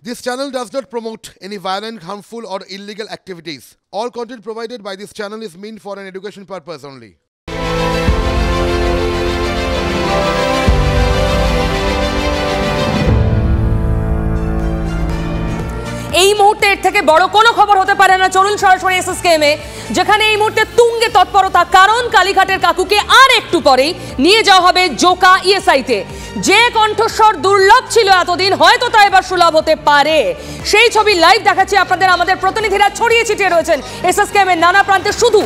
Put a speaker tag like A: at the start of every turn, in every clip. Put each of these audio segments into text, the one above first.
A: This channel does not promote any violent, harmful, or illegal activities. All content provided by this channel is meant for an education purpose only.
B: এই মুহূর্তে এর থেকে বড় কোনো খবর হতে পারে না। চলুন সরাসরি এসএসকেএমে, যেখানে এই মুহূর্তে তুঙ্গে তৎপরতা, কারণ কালীঘাটের কাকুকে আর একটু পরেই নিয়ে যাওয়া হবে জোকা ইএসআইতে। যে কণ্ঠস্বর দুর্লভ ছিল এতদিন, হয়তো তা এবার সুলভ হতে পারে। সেই ছবি লাইভ দেখাচ্ছি আপনাদের। আমাদের প্রতিনিধিরা ছড়িয়ে ছিটিয়ে রয়েছেন এসএসকেএম এর নানা প্রান্তে। শুধু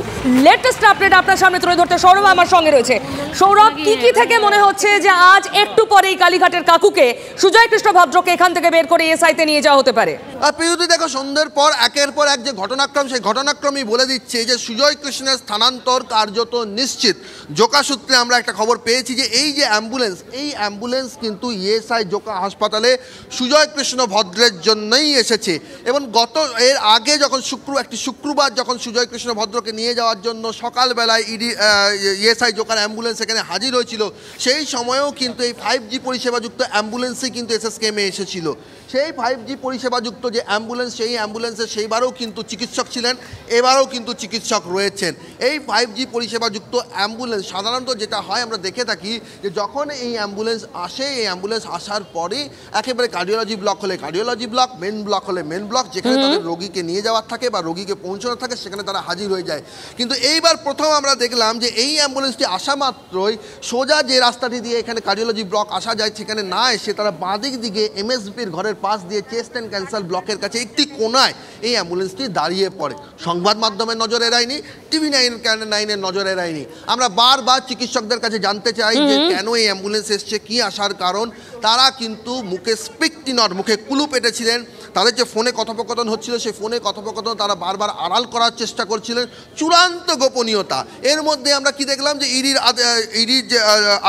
B: লেটেস্ট আপডেট আপনার সামনে তুলে ধরতে সৌরভ আমার সঙ্গে রয়েছে। সৌরভ, কি থেকে মনে হচ্ছে যে আজ একটু পরেই কালীঘাটের কাকুকে, সুজয় কৃষ্ণ ভদ্রকে এখান থেকে বের করে ইএসআইতে নিয়ে যাওয়া হতে পারে?
C: পিউতি, দেখো, সন্ধ্যের পর একের পর এক যে ঘটনাক্রম, সেই ঘটনাক্রমই বলে দিচ্ছে যে সুজয় কৃষ্ণের স্থানান্তর কার্যত নিশ্চিত। জোকা সূত্রে আমরা একটা খবর পেয়েছি যে এই যে অ্যাম্বুলেন্স, এই অ্যাম্বুলেন্স কিন্তু ইএসআই জোকা হাসপাতালে সুজয় কৃষ্ণ ভদ্রের জন্যই এসেছে। এবং এর আগে যখন শুক্রবার যখন সুজয় কৃষ্ণ ভদ্রকে নিয়ে যাওয়ার জন্য সকালবেলায় ইএসআই জোকার অ্যাম্বুলেন্স এখানে হাজির হয়েছিল, সেই সময়েও কিন্তু এই 5G পরিষেবাযুক্ত অ্যাম্বুলেন্সই কিন্তু এসএসকেএমে এসেছিল। সেই 5G পরিষেবাযুক্ত যে অ্যাম্বুলেন্স, সেই অ্যাম্বুলেন্সে সেইবারও কিন্তু চিকিৎসক ছিলেন, এবারও কিন্তু চিকিৎসক রয়েছেন। এই 5G পরিষেবাযুক্ত অ্যাম্বুলেন্স সাধারণত যেটা হয়, আমরা দেখে থাকি যে যখন এই অ্যাম্বুলেন্স আসে, এই অ্যাম্বুলেন্স আসার পরেই একেবারে কার্ডিওলজি ব্লক হলে কার্ডিওলজি ব্লক, মেন ব্লক হলে মেন ব্লক, যেখানে তাদের রোগীকে নিয়ে যাওয়ার থাকে বা রোগীকে পৌঁছানোর থাকে, সেখানে তারা হাজির হয়ে যায়। কিন্তু এইবার প্রথম আমরা দেখলাম যে এই অ্যাম্বুলেন্সটি আসা মাত্রই সোজা যে রাস্তাটি দিয়ে এখানে কার্ডিওলজি ব্লক আসা যায়, সেখানে না এসে তারা বাঁদিক দিকে এমএসবির ঘরের পাশ দিয়ে চেস্ট অ্যান্ড ক্যান্সার ব্লকের কাছে একটি কোনায় এই অ্যাম্বুলেন্সটি দাঁড়িয়ে পড়ে। সংবাদ মাধ্যমের নজর এড়ায়নি, TV 9 নজর এড়ায়নি। আমরা বারবার চিকিৎসকদের কাছে জানতে চাই যে কেন এই অ্যাম্বুলেন্স এসছে, কি আসার কারণ। তারা কিন্তু মুখে স্পিকটি নট, মুখে কুলু পেটেছিলেন। তাদের যে ফোনে কথোপকথন হচ্ছিল, সেই ফোনে কথোপকথন তারা বারবার আড়াল করার চেষ্টা করছিলেন। চূড়ান্ত গোপনীয়তা। এর মধ্যে আমরা কি দেখলাম যে ইডির যে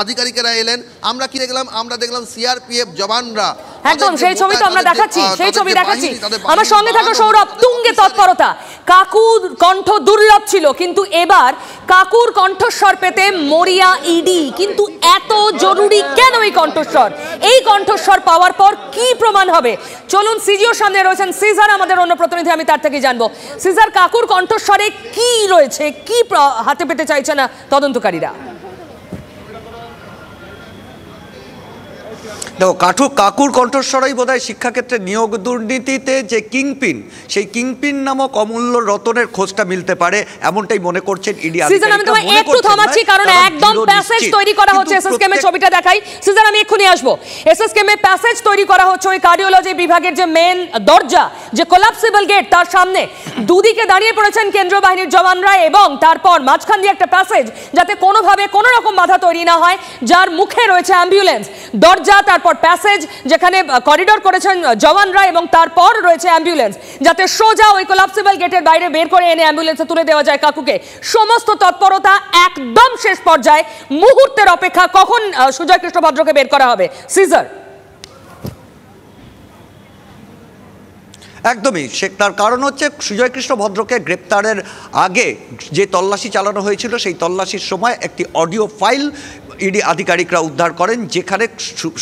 C: আধিকারিকেরা এলেন। আমরা কি দেখলাম? আমরা দেখলাম সিআরপিএফ জওয়ানরা,
B: একদম সেই ছবি তো আমরা দেখাচ্ছি, সেই ছবি দেখাচ্ছি। আমার সঙ্গে থাকো সৌরভ। তুঙ্গে তৎপরতা, কাকুর কণ্ঠ দুর্লভ ছিল, কিন্তু এবার কাকুর কণ্ঠস্বর পেতে মরিয়া ইডি। কিন্তু এত জরুরি কেন এই কণ্ঠস্বর? এই কণ্ঠস্বর পাওয়ার পর কি প্রমাণ হবে? চলুন, সিজিওর সামনে রয়েছেন সিজার, আমাদের অন্য প্রতিনিধি, আমি তার থেকে জানবো। সিজার, কাকুর কণ্ঠস্বরে কি রয়েছে, কি হাতে পেতে চাইছে না তদন্তকারীরা?
D: দেখো, কাকুর কণ্ঠস্বরই বোধহয় শিক্ষাক্ষেত্রে নিয়োগ দুর্নীতিতে যে কিংপিন, সেই কিংপিন নামক অমূল্য রতনের খোঁজটা মিলতে পারে, এমনটাই মনে করছেন ইডি।
B: সিজন, আমি তোমায় একটু থামাচ্ছি, কারণ একদম প্যাসেজ তৈরি করা হচ্ছে। এসএসকেএম এর ছবিটা দেখাই সিজন, আমি এক্ষুনি আসবো। এসএসকেএম এর প্যাসেজ তৈরি করা হচ্ছে ওই কার্ডিওলজি বিভাগের যে মেন দরজা, যে কোলাপসিবল গেট, তার সামনে দুদিকে দাঁড়িয়ে পড়েছেন কেন্দ্রীয় বাহিনীর জওয়ানরা, এবং তারপর মাঝখান দিয়ে একটা প্যাসেজ, যাতে কোনোভাবে কোনো রকম বাধা তৈরি না হয়, যার মুখে রয়েছে অ্যাম্বুলেন্স দরজা, তারপর প্যাসেজ যেখানে করিডোর করেছেন জওয়ানরা, এবং তারপর রয়েছে অ্যাম্বুলেন্স, যাতে সোজা ওই কোলাপসিবল গেটের বাইরে বের করে এনে অ্যাম্বুলেন্সে তুলে দেওয়া যায় কাকুকে। সমস্ত তৎপরতা একদম শেষ পর্যায়ে, মুহূর্তের অপেক্ষা কখন সুজয় কৃষ্ণ ভদ্রকে বের করা হবে। সিজার,
D: একদমই তার কারণ হচ্ছে সুজয় কৃষ্ণ ভদ্রকে গ্রেপ্তারের আগে যে তল্লাশি চালানো হয়েছিল, সেই তল্লাশির সময় একটি অডিও ফাইল ইডি আধিকারিকরা উদ্ধার করেন, যেখানে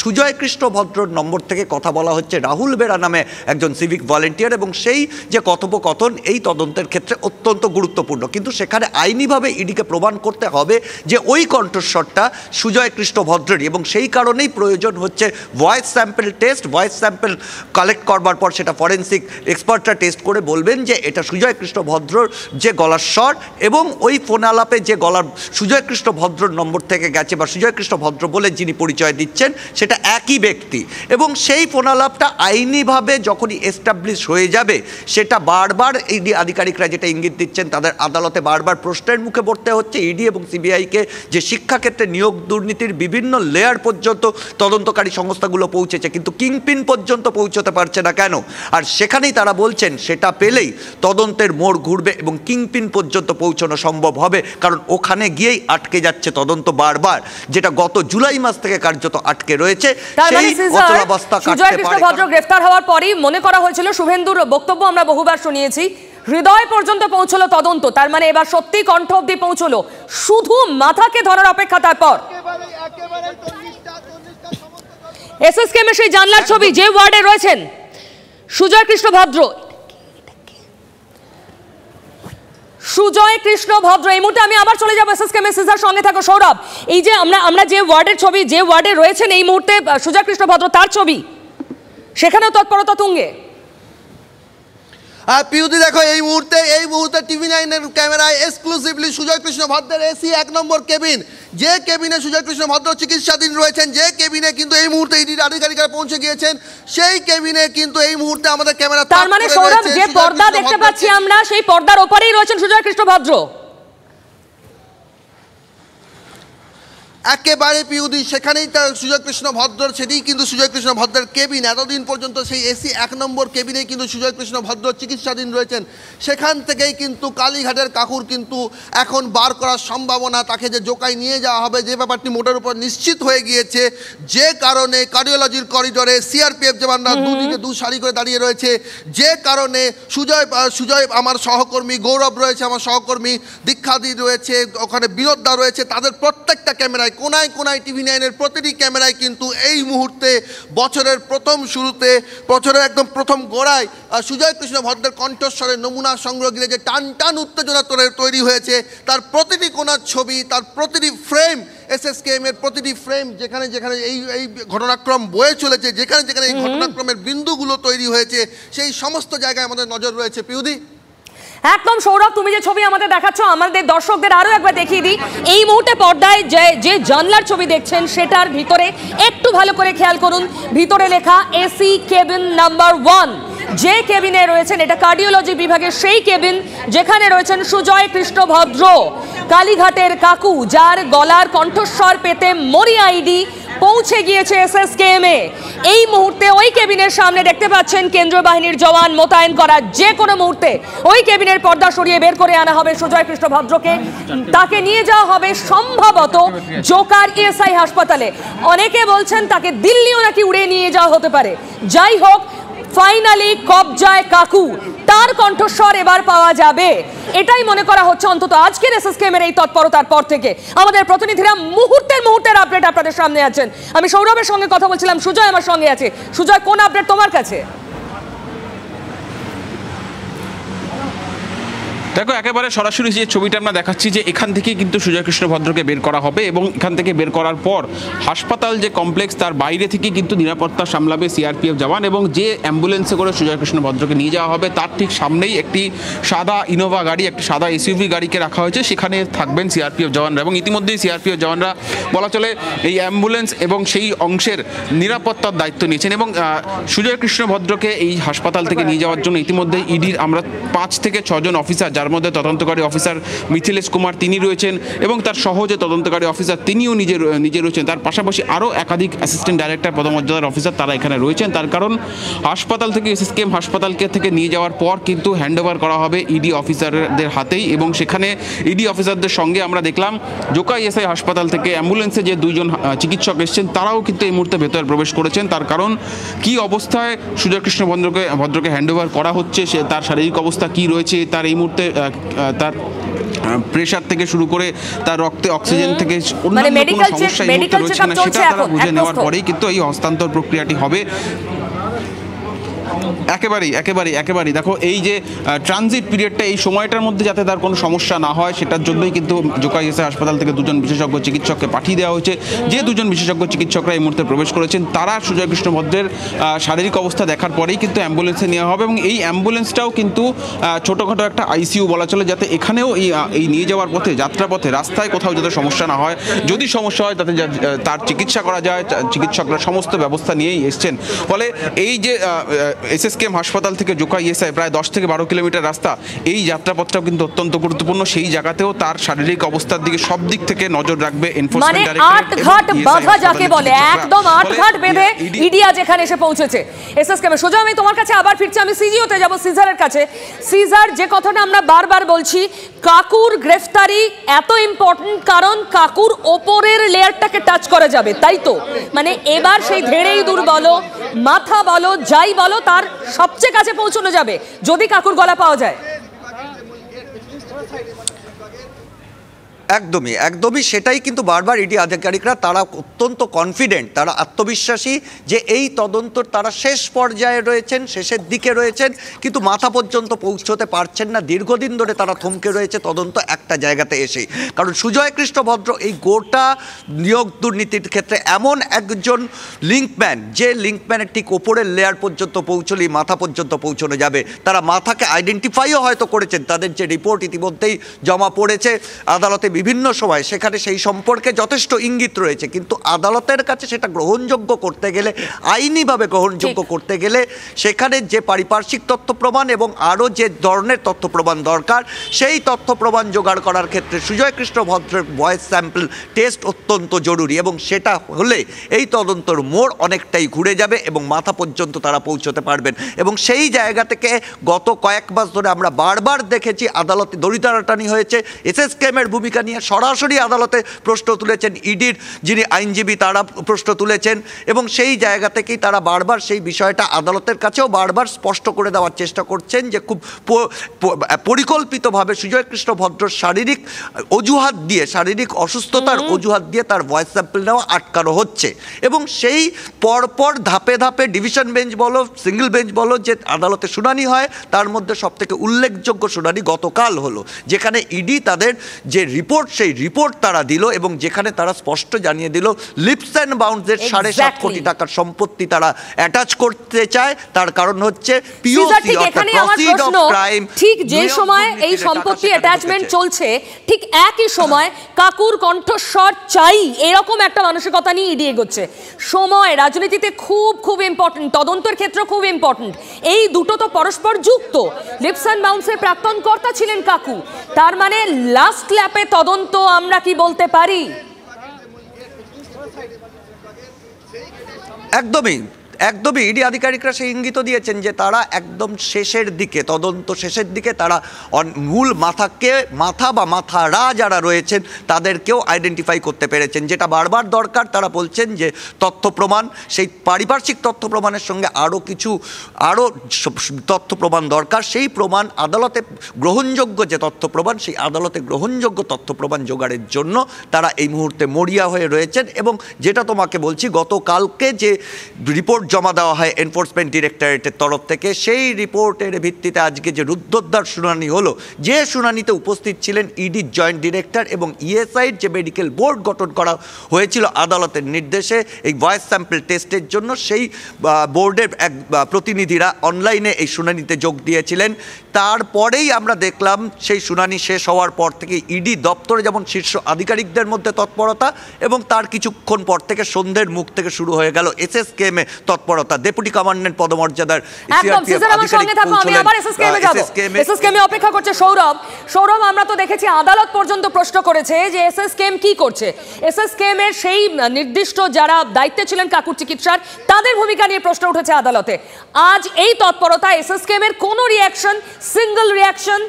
D: সুজয় কৃষ্ণ ভদ্রর নম্বর থেকে কথা বলা হচ্ছে রাহুল বেরা নামে একজন সিভিক ভলেন্টিয়ার, এবং সেই যে কথোপকথন এই তদন্তের ক্ষেত্রে অত্যন্ত গুরুত্বপূর্ণ। কিন্তু সেখানে আইনিভাবে ইডিকে প্রমাণ করতে হবে যে ওই কণ্ঠস্বরটা সুজয় কৃষ্ণ ভদ্রেরই, এবং সেই কারণেই প্রয়োজন হচ্ছে voice sample test. Voice sample collect করবার পর সেটা ফরেন্সিক এক্সপার্টরা টেস্ট করে বলবেন যে এটা সুজয় কৃষ্ণ ভদ্রর যে গলার স্বর, এবং ওই ফোন আলাপে যে গলার সুজয় কৃষ্ণ ভদ্রর নম্বর থেকে গেছে বা সুজয় কৃষ্ণ ভদ্র বলে যিনি পরিচয় দিচ্ছেন, সেটা একই ব্যক্তি। এবং সেই ফোন আলাপটা আইনিভাবে যখনই এস্টাবলিশ হয়ে যাবে, সেটা বারবার ইডি আধিকারিকরা যেটা ইঙ্গিত দিচ্ছেন, তাদের আদালতে বারবার প্রশ্নের মুখে পড়তে হচ্ছে ইডি এবং সিবিআইকে, যে শিক্ষাক্ষেত্রে নিয়োগ দুর্নীতির বিভিন্ন লেয়ার পর্যন্ত তদন্তকারী সংস্থাগুলো পৌঁছেছে, কিন্তু কিংপিন পর্যন্ত পৌঁছতে পারছে না কেন? আর সেখানেই তারা বলছেন সেটা পেলেই তদন্তের মোড় ঘুরবে এবং কিংপিন পর্যন্ত পৌঁছানো সম্ভব হবে, কারণ ওখানে গিয়েই আটকে যাচ্ছে তদন্ত বারবার, যেটা গত জুলাই মাস থেকে কার্যত আটকে রয়েছে। সেই অচলাবস্থা
B: সুজয় কৃষ্ণ ভদ্র গ্রেফতার হওয়ার পরই মনে করা হয়েছিল, শুভেন্দুর বক্তব্য আমরা বহুবার শুনিয়েছি, হৃদয় পর্যন্ত পৌঁছলো তদন্ত। তার মানে এবার সত্যি কণ্ঠ অবধি পৌঁছলো, শুধু মাথাকে ধরার অপেক্ষা। তারপর এসএসকেএম এর সেই জানলার ছবি, যে ওয়ার্ডে রয়েছেন সুজয় কৃষ্ণ ভদ্র, সুজয় কৃষ্ণ ভদ্র এই মুহূর্তে আমি আবার চলে যাবো এসএসকে মেসেজের সঙ্গে থাকো সৌরভ। এই যে আমরা যে ওয়ার্ডের ছবি, যে ওয়ার্ডে রয়েছেন এই মুহূর্তে সুজয় কৃষ্ণ ভদ্র, তার ছবি, সেখানেও তৎপরতা তুঙ্গে।
C: আর পিউদি দেখো এই মুহূর্তে TV9 এর ক্যামেরায় এক্সক্লুসিভলি সুজয় কৃষ্ণ ভদ্রের এসি 1 নম্বর কেবিন, যে কেবিনে সুজয় কৃষ্ণ ভদ্র চিকিৎসাধীন রয়েছেন, যে কেবিনে কিন্তু এই মুহূর্তে ইডির আধিকারিকরা পৌঁছে গিয়েছেন, সেই কেবিনে কিন্তু এই মুহূর্তে আমাদের ক্যামেরা,
B: তার মানে সৌরভ যে পর্দা দেখতে পাচ্ছি আমরা, সেই পর্দার ওপারেই রয়েছেন সুজয় কৃষ্ণ ভদ্র।
C: একেবারে পিউদি সেখানেই তার সুজয় কৃষ্ণ ভদ্র, সেটাই কিন্তু সুজয় কৃষ্ণ ভদ্রের কেবিন। এতদিন পর্যন্ত সেই এসি 1 নম্বর কেবিনেই কিন্তু সুজয় কৃষ্ণ ভদ্র চিকিৎসাধীন রয়েছেন। সেখান থেকেই কিন্তু কালীঘাটের কাকুর কিন্তু এখন বার করার সম্ভাবনা, তাকে যে জোকায় নিয়ে যাওয়া হবে যে ব্যাপারটি মোটের উপর নিশ্চিত হয়ে গিয়েছে, যে কারণে কার্ডিওলজির করিডোরে সিআরপিএফ জওয়ানরা দুদিকে দু সারি করে দাঁড়িয়ে রয়েছে, যে কারণে সুজয় আমার সহকর্মী, গৌরব রয়েছে আমার সহকর্মী, দীক্ষাদি রয়েছে, ওখানে বিনোদদা রয়েছে, তাদের প্রত্যেকটা ক্যামেরায় কোনায় কোনায় TV9 এর প্রতিটি ক্যামেরায় কিন্তু এই মুহূর্তে বছরের প্রথম শুরুতে, বছরের একদম প্রথম গোড়ায় সুজয় কৃষ্ণ ভদ্রের কণ্ঠস্বরের নমুনা সংগ্রহ ঘিরে যে টান টান উত্তেজনা তৈরি হয়েছে, তার প্রতিটি কোনার ছবি, তার প্রতিটি ফ্রেম, SSKM এর প্রতিটি ফ্রেম যেখানে যেখানে এই ঘটনাক্রম বয়ে চলেছে, যেখানে যেখানে এই ঘটনাক্রমের বিন্দুগুলো তৈরি হয়েছে, সেই সমস্ত জায়গায় আমাদের নজর রয়েছে। পিউদি
B: একদম সৌরভ, তুমি যে ছবি আমাদের দেখাচ্ছ আমাদের দর্শকদের আরো একবার দেখিয়ে দিই। এই মুহূর্তে পর্দায় যে জানলার ছবি দেখছেন সেটার ভিতরে একটু ভালো করে খেয়াল করুন, ভিতরে লেখা এসি কেবিন নাম্বার 1। যে কেবিনে রয়েছেন এটা কার্ডিওলজি বিভাগের সেই কেবিন যেখানে রয়েছেন সুজয় কৃষ্ণ ভদ্র, কালীঘাটের কাকু, যার গলার কণ্ঠস্বর পেতে মরিয়া ইডি পৌঁছে গিয়েছে SSKM এ। এই মুহূর্তে ওই কেবিনের সামনে দেখতে পাচ্ছেন কেন্দ্রীয় বাহিনীর জওয়ান মোতায়েন করা। যে কোনো মুহূর্তে ওই কেবিনের পর্দা সরিয়ে বের করে আনা হবে সুজয় কৃষ্ণ ভদ্রকে, তাকে নিয়ে যাওয়া হবে সম্ভবত জোকার ESI হাসপাতালে। অনেকে বলছেন তাকে দিল্লিও নাকি উড়ে নিয়ে যাওয়া হতে পারে। যাই হোক, ফাইনালি কবজায় কাকু, তার কণ্ঠস্বর এবার পাওয়া যাবে এটাই মনে করা হচ্ছে অন্তত আজকের SSKM এর এই তৎপরতার পর থেকে। আমাদের প্রতিনিধিরা মুহূর্তের আপডেট আপনাদের সামনে আছেন। আমি সৌরভের সঙ্গে কথা বলছিলাম, সুজয় আমার সঙ্গে আছে। সুজয়, কোন আপডেট তোমার কাছে?
E: দেখো, একেবারে সরাসরি যে ছবিটা আমরা দেখাচ্ছি যে এখান থেকে কিন্তু সুজয় কৃষ্ণ ভদ্রকে বের করা হবে এবং এখান থেকে বের করার পর হাসপাতাল যে কমপ্লেক্স তার বাইরে থেকে কিন্তু নিরাপত্তা সামলাবে সিআরপিএফ জওয়ান, এবং যে অ্যাম্বুলেন্সে করে সুজয় কৃষ্ণ ভদ্রকে নিয়ে যাওয়া হবে তার ঠিক সামনেই একটি সাদা ইনোভা গাড়ি, একটি সাদা SUV গাড়িকে রাখা হয়েছে, সেখানে থাকবেন সিআরপিএফ জওয়ানরা। এবং ইতিমধ্যেই সিআরপিএফ জওয়ানরা বলা চলে এই অ্যাম্বুলেন্স এবং সেই অংশের নিরাপত্তার দায়িত্ব নিয়েছেন। এবং সুজয় কৃষ্ণ ভদ্রকে এই হাসপাতাল থেকে নিয়ে যাওয়ার জন্য ইতিমধ্যেই ইডির আমরা 5 থেকে 6 জন অফিসার, যার মধ্যে তদন্তকারী অফিসার মিথিলেশ কুমার তিনি রয়েছেন এবং তার সহজে তদন্তকারী অফিসার তিনিও নিজে রয়েছেন, তার পাশাপাশি আরও একাধিক অ্যাসিস্ট্যান্ট ডাইরেক্টর পদমর্যাদার অফিসার তারা এখানে রয়েছেন। তার কারণ হাসপাতাল থেকে SSKM হাসপাতালকে থেকে নিয়ে যাওয়ার পর কিন্তু হ্যান্ডওভার করা হবে ইডি অফিসারদের হাতেই, এবং সেখানে ইডি অফিসারদের সঙ্গে আমরা দেখলাম জোকা ESI হাসপাতাল থেকে অ্যাম্বুলেন্সে যে 2 জন চিকিৎসক এসেছেন তারাও কিন্তু এই মুহূর্তে ভেতরে প্রবেশ করেছেন। তার কারণ কি অবস্থায় সুজয় কৃষ্ণ ভদ্রকে হ্যান্ডওভার করা হচ্ছে, সে তার শারীরিক অবস্থা কি রয়েছে, তার এই মুহূর্তে তার প্রেশার থেকে শুরু করে তার রক্তে অক্সিজেন থেকে অন্যান্য কোনো সমস্যা এই মুহূর্তে রয়েছে না, সেটা তারা বুঝে নেওয়ার পরেই কিন্তু এই হস্তান্তর প্রক্রিয়াটি হবে। একেবারেই দেখো, এই যে ট্রানজিট পিরিয়ডটা, এই সময়টার মধ্যে যাতে তার কোনো সমস্যা না হয় সেটার জন্যই কিন্তু জোকা ESI হাসপাতাল থেকে 2 জন বিশেষজ্ঞ চিকিৎসককে পাঠিয়ে দেওয়া হয়েছে। যে 2 জন বিশেষজ্ঞ চিকিৎসকরা এই মুহূর্তে প্রবেশ করেছেন তারা সুজয় কৃষ্ণ ভদ্রের শারীরিক অবস্থা দেখার পরেই কিন্তু অ্যাম্বুলেন্সে নেওয়া হবে, এবং এই অ্যাম্বুলেন্সটাও কিন্তু ছোটোখাটো একটা ICU বলা চলে, যাতে এখানেও এই নিয়ে যাওয়ার পথে, যাত্রাপথে, রাস্তায় কোথাও যাতে সমস্যা না হয়, যদি সমস্যা হয় তাতে তার চিকিৎসা করা যায়। চিকিৎসকরা সমস্ত ব্যবস্থা নিয়েই এসছেন। ফলে এই যে SSKM হাসপাতাল থেকে জোকা ESI প্রায় 10 থেকে 12 কিলোমিটার রাস্তা, এই যাত্রাপথটাও কিন্তু অত্যন্ত গুরুত্বপূর্ণ। সেই জায়গাতেও তার শারীরিক অবস্থার দিকে সব দিক থেকে নজর রাখবে এনফোর্সমেন্ট ডাইরেক্টরেট।
B: আটঘাট বাঁধা যাকে বলে, একদম আটঘাট বেঁধে ইডি আজ এখানে এসে পৌঁছেছে SSKM। সোজা আমি তোমার কাছে আবার ফিরছি, আমি সিজিওতে যাব, সিজারের কাছে। সিজার, যে কথাটা আমরা বারবার বলছি, কাকুর গ্রেফতারি এত ইম্পর্টেন্ট কারণ কাকুর ওপরের লেয়ারটাকে টাচ করা যাবে, তাই তো? মানে এবার সেই ধেড়েই দূর বলো, মাথা বলো, যাই বলো, তার সবচেয়ে কাছে পৌঁছানো যাবে যদি কাকুর গলা পাওয়া যায়।
D: একদমই একদমই সেটাই কিন্তু বারবার ইডি আধিকারিকরা তারা অত্যন্ত কনফিডেন্ট, তারা আত্মবিশ্বাসী যে এই তদন্তর তারা শেষ পর্যায়ে রয়েছেন, শেষের দিকে রয়েছেন, কিন্তু মাথা পর্যন্ত পৌঁছতে পারছেন না। দীর্ঘদিন ধরে তারা থমকে রয়েছে তদন্ত একটা জায়গাতে এসেই, কারণ সুজয় কৃষ্ণ ভদ্র এই গোটা নিয়োগ দুর্নীতির ক্ষেত্রে এমন একজন লিঙ্কম্যান, যে লিঙ্কম্যানের ঠিক ওপরের লেয়ার পর্যন্ত পৌঁছলেই মাথা পর্যন্ত পৌঁছানো যাবে। তারা মাথাকে আইডেন্টিফাইও হয়তো করেছেন, তাদের যে রিপোর্ট ইতিমধ্যেই জমা পড়েছে আদালতে বিভিন্ন সময়, সেখানে সেই সম্পর্কে যথেষ্ট ইঙ্গিত রয়েছে, কিন্তু আদালতের কাছে সেটা গ্রহণযোগ্য করতে গেলে, আইনিভাবে গ্রহণযোগ্য করতে গেলে সেখানে যে পারিপার্শ্বিক তথ্য প্রমাণ এবং আরও যে ধরনের তথ্য প্রমাণ দরকার, সেই তথ্য প্রমাণ জোগাড় করার ক্ষেত্রে সুজয় কৃষ্ণ ভদ্রের ভয়েস স্যাম্পল টেস্ট অত্যন্ত জরুরি, এবং সেটা হলে এই তদন্তর মোড় অনেকটাই ঘুরে যাবে এবং মাথা পর্যন্ত তারা পৌঁছতে পারবেন। এবং সেই জায়গা থেকে গত কয়েক মাস ধরে আমরা বারবার দেখেছি আদালতে দড়িটানাটানি হয়েছে। এসএসকেএমের ভূমিকা নিয়ে সরাসরি আদালতে প্রশ্ন তুলেছেন ইডির যিনি আইনজীবী, তারা প্রশ্ন তুলেছেন, এবং সেই জায়গা থেকেই তারা বারবার সেই বিষয়টা আদালতের কাছেও বারবার স্পষ্ট করে দেওয়ার চেষ্টা করছেন যে খুব পরিকল্পিতভাবে সুজয় কৃষ্ণ ভদ্রর শারীরিক অজুহাত দিয়ে, শারীরিক অসুস্থতার অজুহাত দিয়ে তার ভয়েস স্যাম্পল নেওয়া আটকানো হচ্ছে। এবং সেই পরপর ধাপে ধাপে ডিভিশন বেঞ্চ বলো, সিঙ্গেল বেঞ্চ বলো, যে আদালতে শুনানি হয়, তার মধ্যে সবথেকে উল্লেখযোগ্য শুনানি গতকাল হলো, যেখানে ইডি তাদের যে রিপোর্ট, সেই রিপোর্ট তারা দিল, এবং যেখানে তারা স্পষ্ট জানিয়ে দিল লিপস অ্যান্ড বাউন্ডসের 7.5 কোটি টাকার সম্পত্তি তারা অ্যাটাচ করতে চায়। তার কারণ হচ্ছে পিওসি অর্থাৎ প্রসিড অফ ক্রাইম।
B: ঠিক যে সময় এই সম্পত্তি অ্যাটাচমেন্ট চলছে, ঠিক একই সময় কাকুর কণ্ঠস্বর চাই এরকম একটা মানসিকতা নিয়ে ইডি এগোচ্ছে। সময় রাজনীতিতে খুব খুব ইম্পর্টেন্ট, তদন্তের ক্ষেত্রে খুব ইম্পর্টেন্ট। এই দুটো তো পরস্পর যুক্ত। লিপস অ্যান্ড বাউন্সের প্রাক্তন কর্তা ছিলেন কাকু, তার মানে লাস্ট ল্যাপে তদন্ত আমরা কি বলতে পারি?
D: একদমই একদমই ইডি আধিকারিকরা সেই ইঙ্গিত দিয়েছেন যে তারা একদম শেষের দিকে, তদন্ত শেষের দিকে তারা মূল মাথা বা মাথারা যারা রয়েছেন তাদেরকেও আইডেন্টিফাই করতে পেরেছেন, যেটা বারবার দরকার। তারা বলছেন যে তথ্য প্রমাণ, সেই পারিপার্শ্বিক তথ্য প্রমাণের সঙ্গে আরও তথ্য প্রমাণ দরকার। সেই প্রমাণ আদালতে গ্রহণযোগ্য যে তথ্য প্রমাণ, সেই আদালতে গ্রহণযোগ্য তথ্য প্রমাণ জোগাড়ের জন্য তারা এই মুহূর্তে মরিয়া হয়ে রয়েছেন। এবং যেটা তোমাকে বলছি, গতকালকে যে রিপোর্ট জমা দেওয়া হয় এনফোর্সমেন্ট ডিরেক্টরেটের তরফ থেকে, সেই রিপোর্টের ভিত্তিতে আজকে যে রুদ্ধদ্বার শুনানি হলো, যে শুনানিতে উপস্থিত ছিলেন ইডির জয়েন্ট ডিরেক্টর এবং ইএসআইর যে মেডিকেল বোর্ড গঠন করা হয়েছিল আদালতের নির্দেশে এই ভয়েস স্যাম্পল টেস্টের জন্য, সেই বোর্ডের এক প্রতিনিধিরা অনলাইনে এই শুনানিতে যোগ দিয়েছিলেন। তারপরেই আমরা দেখলাম সেই শুনানি শেষ হওয়ার পর থেকে ইডি দপ্তরে যেমন শীর্ষ আধিকারিকদের মধ্যে তৎপরতা, এবং তার কিছুক্ষণ পর থেকে সন্ধ্যের মুখ থেকে শুরু হয়ে গেল এসএসকেএমে তৎপরতা। ডেপুটি কমান্ডেন্ট পদমর্যাদার
B: অপেক্ষা করছে সৌরভ। সৌরভ, আমরা তো দেখেছি আদালত পর্যন্ত প্রশ্ন করেছে যে এসএসকেএম কি করছে। এসএসকেএম এর সেই নির্দিষ্ট যারা দায়িত্বে ছিলেন কাকুর চিকিৎসার, তাদের ভূমিকা নিয়ে প্রশ্ন উঠেছে আদালতে। আজ এই তৎপরতা, এসএসকেএম এর কোন রিঅ্যাকশন, সিঙ্গেল রিঅ্যাকশন?